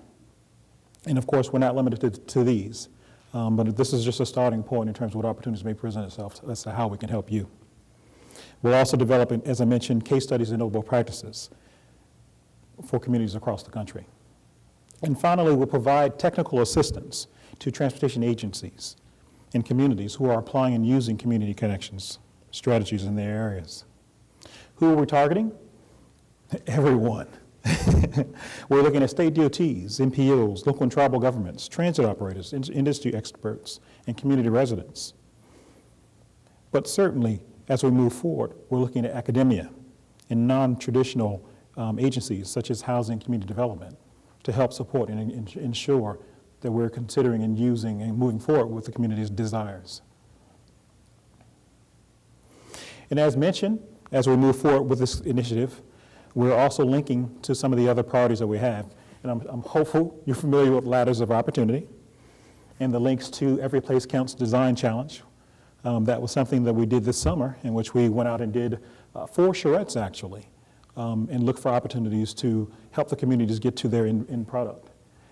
[SPEAKER 1] And of course, we're not limited to these, but this is just a starting point in terms of what opportunities may present itself as to how we can help you. We'll also develop, as I mentioned, case studies and notable practices for communities across the country. And finally, we'll provide technical assistance to transportation agencies and communities who are applying and using community connections strategies in their areas. Who are we targeting? Everyone. We're looking at state DOTs, NPOs, local and tribal governments, transit operators, industry experts, and community residents. But certainly, as we move forward, we're looking at academia and non-traditional agencies such as housing and community development to help support and ensure that we're considering and using and moving forward with the community's desires. And as mentioned, as we move forward with this initiative, we're also linking to some of the other priorities that we have. And I'm hopeful you're familiar with Ladders of Opportunity and the links to Every Place Counts Design Challenge. That was something that we did this summer, in which we went out and did 4 charrettes, actually, and looked for opportunities to help the communities get to their end product.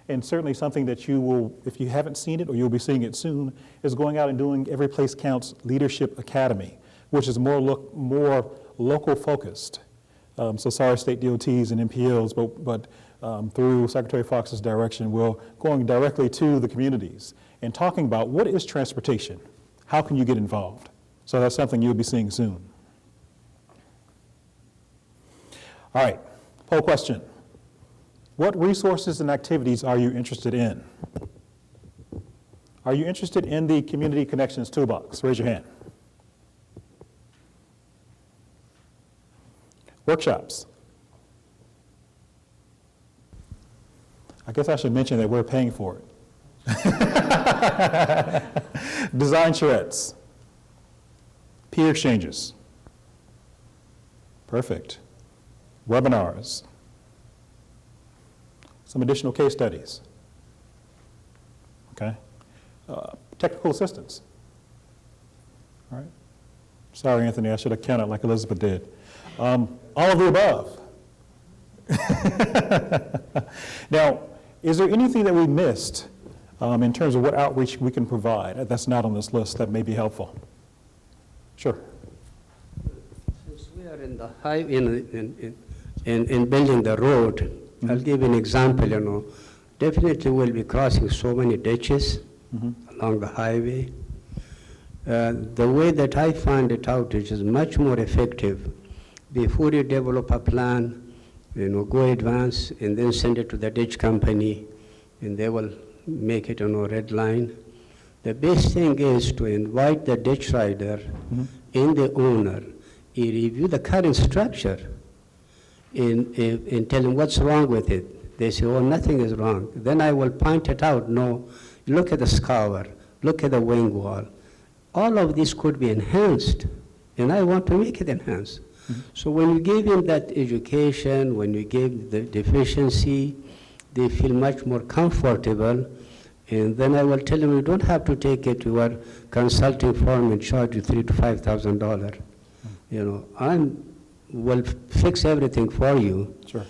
[SPEAKER 1] And certainly something that you will, if you haven't seen it or you'll be seeing it soon, is going out and doing Every Place Counts Leadership Academy, which is more local focused. So sorry, state DOTs and NPOs, but through Secretary Fox's direction, we're going directly to the communities and talking about what is transportation? How can you get involved? So that's something you'll be seeing soon. All right, poll question. What resources and activities are you interested in? Are you interested in the Community Connections Toolbox? Raise your hand. Workshops. I guess I should mention that we're paying for it. Design charrettes. Peer exchanges. Perfect. Webinars. Some additional case studies. Okay. Technical assistance. All right. Sorry, Anthony, I should have counted like Elizabeth did. All of the above. Now, is there anything that we missed in terms of what outreach we can provide that's not on this list that may be helpful? Sure.
[SPEAKER 12] Since we are in the in building the road, I'll give you an example, Definitely we'll be crossing so many ditches along the highway. The way that I find it out, which is much more effective, before you develop a plan, go advance and then send it to the ditch company and they will make it on a red line. The best thing is to invite the ditch rider and the owner, review the current structure and tell them what's wrong with it. They say, oh, nothing is wrong. Then I will point it out. No, look at the scour, look at the wing wall. All of this could be enhanced, and I want to make it enhanced. So when you give them that education, when you give the deficiency, they feel much more comfortable. And then I will tell them, you don't have to take it to our consulting firm and charge you $3,000 to $5,000. I will fix everything for you.
[SPEAKER 1] Sure.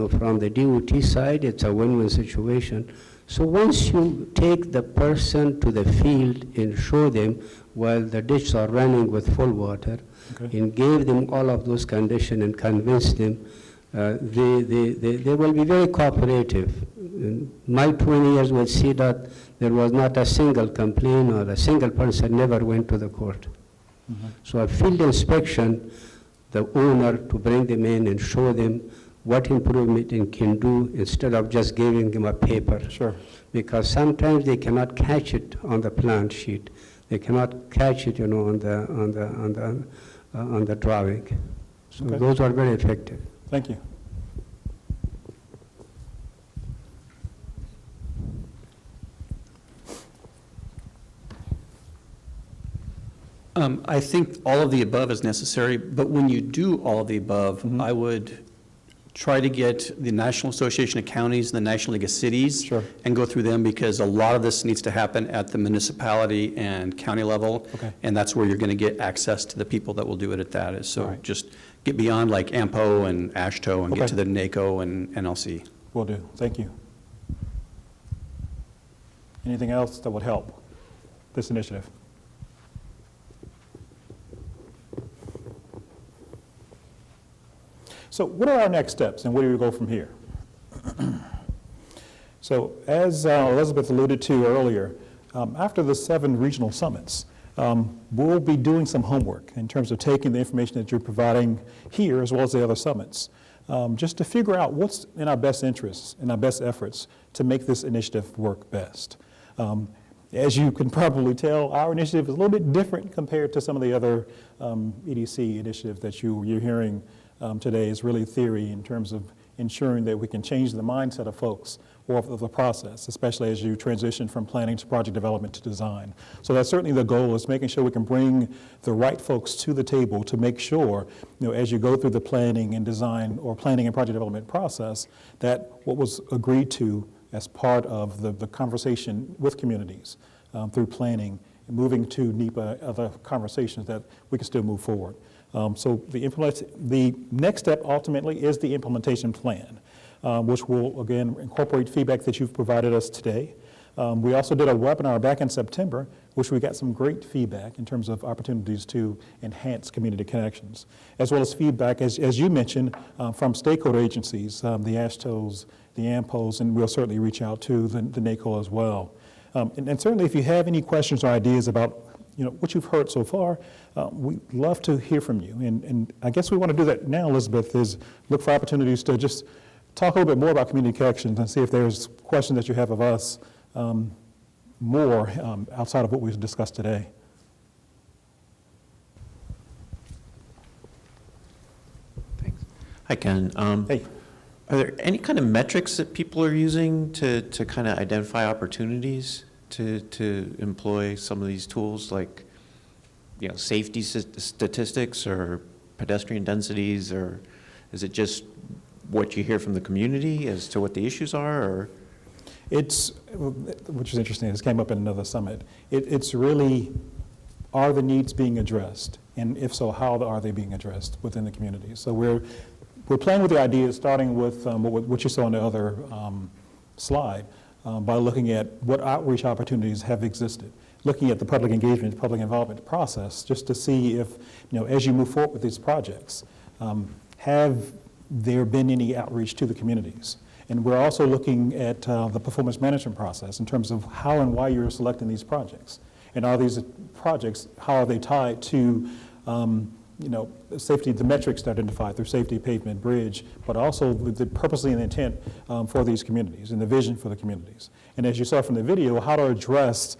[SPEAKER 12] From the DOT side, it's a win-win situation. So once you take the person to the field and show them while the ditches are running with full water, and gave them all of those conditions and convince them, they will be very cooperative. In my 20 years with CDOT, there was not a single complaint or a single person never went to the court. So a field inspection, the owner to bring them in and show them what improvement it can do instead of just giving them a paper.
[SPEAKER 1] Sure.
[SPEAKER 12] Because sometimes they cannot catch it on the plan sheet. They cannot catch it, on the drawing. So those are very effective.
[SPEAKER 1] Thank you.
[SPEAKER 13] I think all of the above is necessary, but when you do all of the above, I would try to get the National Association of Counties and the National League of Cities
[SPEAKER 1] Sure.
[SPEAKER 13] and go through them, because a lot of this needs to happen at the municipality and county level.
[SPEAKER 1] Okay.
[SPEAKER 13] And that's where you're going to get access to the people that will do it at that. Is so
[SPEAKER 1] Right.
[SPEAKER 13] just get beyond like AMPO and ASHTO and
[SPEAKER 1] Okay.
[SPEAKER 13] get to the NACO and NLC.
[SPEAKER 1] Will do. Thank you. Anything else that would help this initiative? So what are our next steps, and where do we go from here? So as Elizabeth alluded to earlier, after the 7 regional summits, we'll be doing some homework in terms of taking the information that you're providing here as well as the other summits, just to figure out what's in our best interests and our best efforts to make this initiative work best. As you can probably tell, our initiative is a little bit different compared to some of the other EDC initiatives that you're hearing today. Is really theory in terms of ensuring that we can change the mindset of folks or of the process, especially as you transition from planning to project development to design. So that's certainly the goal, is making sure we can bring the right folks to the table to make sure, as you go through the planning and design or planning and project development process, that what was agreed to as part of the conversation with communities through planning and moving to NEPA, other conversations, that we can still move forward. So the next step ultimately is the implementation plan, which will again incorporate feedback that you've provided us today. We also did a webinar back in September, which we got some great feedback in terms of opportunities to enhance community connections, as well as feedback, as you mentioned, from stakeholder agencies, the ASHTOs, the AMPOs, and we'll certainly reach out to the NACO as well. And certainly if you have any questions or ideas about what you've heard so far, we'd love to hear from you. And I guess we want to do that now, Elizabeth, is look for opportunities to just talk a little bit more about community connections and see if there's questions that you have of us more outside of what we've discussed today.
[SPEAKER 6] Thanks. Hi, Ken.
[SPEAKER 1] Hey.
[SPEAKER 6] Are there any kind of metrics that people are using to kind of identify opportunities to employ some of these tools, like safety statistics or pedestrian densities, or is it just what you hear from the community as to what the issues are? Or
[SPEAKER 1] which is interesting, this came up in another summit. It's really, are the needs being addressed? And if so, how are they being addressed within the community? So we're playing with the ideas, starting with what you saw on the other slide, by looking at what outreach opportunities have existed, looking at the public engagement, public involvement process, just to see if, as you move forward with these projects, have there been any outreach to the communities? And we're also looking at the performance management process in terms of how and why you're selecting these projects. And are these projects, how are they tied to safety, the metrics that are identified through safety, pavement, bridge, but also the purpose and the intent for these communities and the vision for the communities. And as you saw from the video, how to address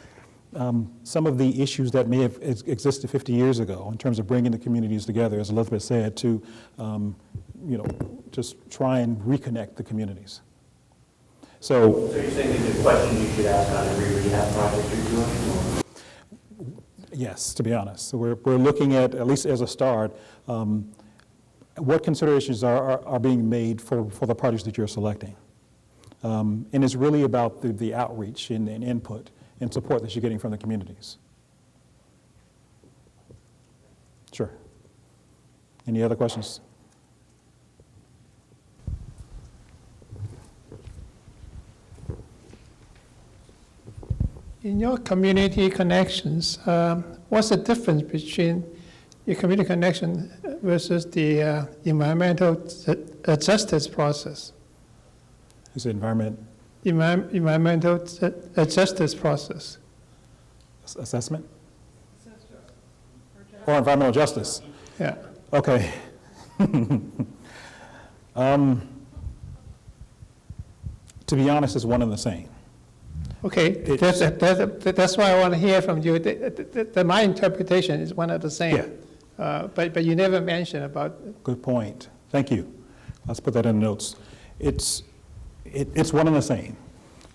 [SPEAKER 1] some of the issues that may have existed 50 years ago in terms of bringing the communities together, as Elizabeth said, to just try and reconnect the communities. So
[SPEAKER 14] you're saying these are questions you should ask on every rehab project you're doing?
[SPEAKER 1] Yes, to be honest. So we're looking at least as a start, what considerations are being made for the projects that you're selecting. And it's really about the outreach and input and support that you're getting from the communities. Sure. Any other questions?
[SPEAKER 15] In your community connections, what's the difference between your community connection versus the environmental justice process?
[SPEAKER 1] Is it environmental
[SPEAKER 15] justice process?
[SPEAKER 1] Assessment? Or environmental justice?
[SPEAKER 15] Yeah.
[SPEAKER 1] Okay. To be honest, it's one and the same.
[SPEAKER 15] Okay, that's why I want to hear from you. My interpretation is one and the same.
[SPEAKER 1] Yeah.
[SPEAKER 15] But you never mentioned about.
[SPEAKER 1] Good point. Thank you. Let's put that in the notes. It's one and the same.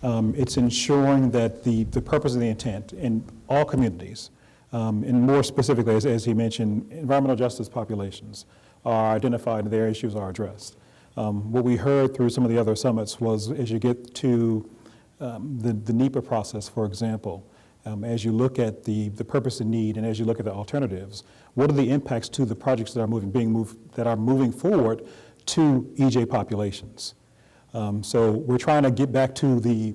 [SPEAKER 1] It's ensuring that the purpose and the intent in all communities, and more specifically, as he mentioned, environmental justice populations are identified and their issues are addressed. What we heard through some of the other summits was as you get to the NEPA process, for example, as you look at the purpose and need, and as you look at the alternatives, what are the impacts to the projects that are moving forward to EJ populations? So we're trying to get back to the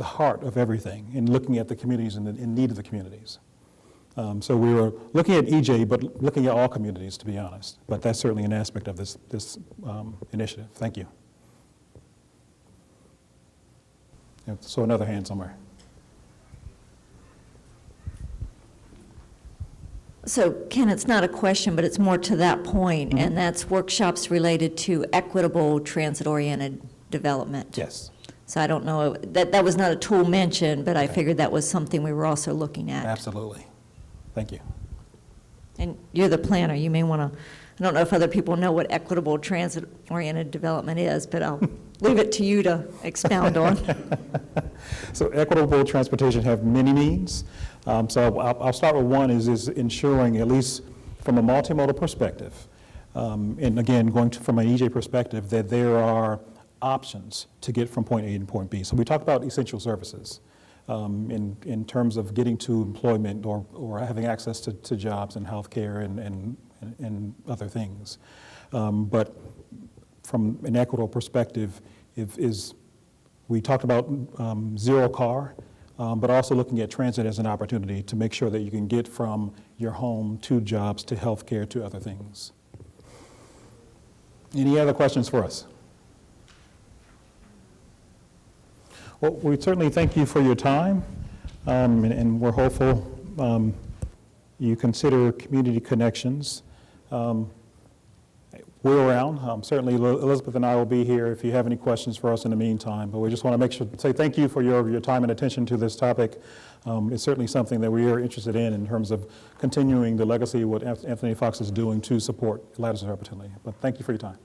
[SPEAKER 1] heart of everything and looking at the communities and the need of the communities. So we were looking at EJ, but looking at all communities, to be honest. But that's certainly an aspect of this initiative. Thank you. Yeah, so another hand somewhere.
[SPEAKER 16] So, Ken, it's not a question, but it's more to that point, and that's workshops related to equitable transit-oriented development.
[SPEAKER 1] Yes.
[SPEAKER 16] So I don't know, that was not a tool mentioned, but I figured that was something we were also looking at.
[SPEAKER 1] Absolutely. Thank you.
[SPEAKER 16] And you're the planner. You may want to, I don't know if other people know what equitable transit-oriented development is, but I'll leave it to you to expound on.
[SPEAKER 1] So equitable transportation have many means. So I'll start with one is ensuring, at least from a multimodal perspective, and again, from an EJ perspective, that there are options to get from point A to point B. So we talked about essential services in terms of getting to employment or having access to jobs and healthcare and other things. But from an equitable perspective, we talked about zero car, but also looking at transit as an opportunity to make sure that you can get from your home to jobs, to healthcare, to other things. Any other questions for us? Well, we certainly thank you for your time, and we're hopeful you consider community connections. We're around. Certainly Elizabeth and I will be here if you have any questions for us in the meantime, but we just want to say thank you for your time and attention to this topic. It's certainly something that we are interested in terms of continuing the legacy of what Anthony Fox is doing to support Lattice Opportunity. But thank you for your time.